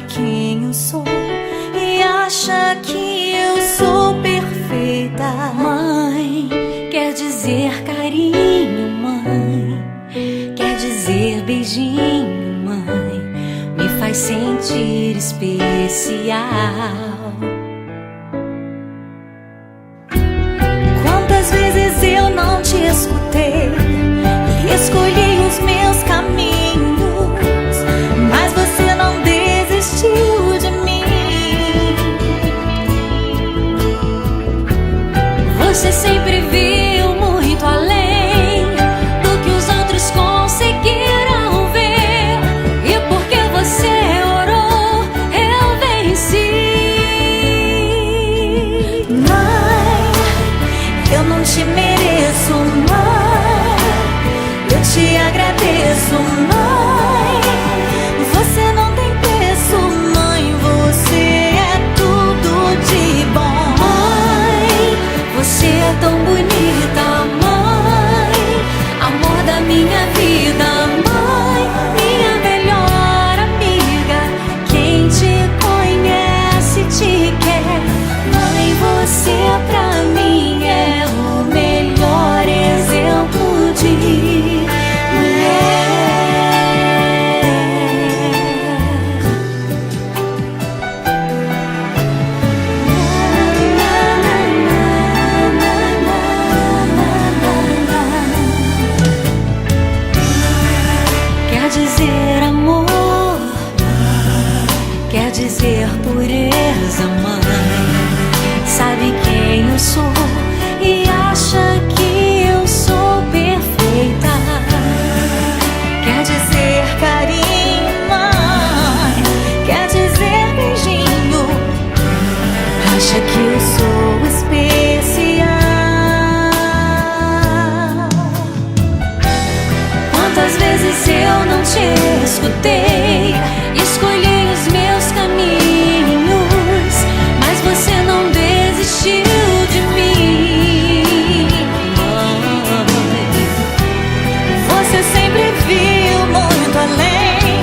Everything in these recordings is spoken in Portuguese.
quem eu sou e acha que eu sou perfeita. Mãe, quer dizer carinho, mãe, quer dizer beijinho, mãe, me faz sentir especial. Quantas vezes eu não te escutei e escolhi os meus caminhos, mas você não desistiu de mim. Você sempre viu muito além do que os outros conseguiram ver, e porque você orou, eu venci. Mãe, eu não te mereço, mãe, eu te agradeço, mãe. Você não tem preço, mãe, você é tudo de bom. Mãe, você é tão bonita, mãe, amor da minha vida, mãe, minha melhor amiga. Quem te conhece te quer, mãe, você pra mim é o melhor exemplo de mulher. Quer dizer amor, quer dizer pureza, mãe, sabe quem eu sou e acha que eu sou perfeita. Quer dizer carinho, mãe, quer dizer beijinho, acha que eu sou especial. Quantas vezes eu não te escutei, escolhi os meus caminhos, mas você não desistiu de mim. Mãe, você sempre viu muito além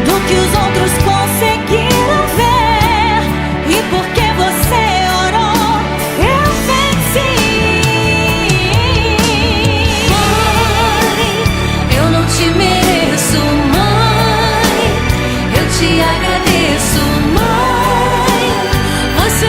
do que os outros conseguiram ver, e porque você orou, eu venci. Mãe, eu não te mereço, mãe, eu te agradeço, mãe, você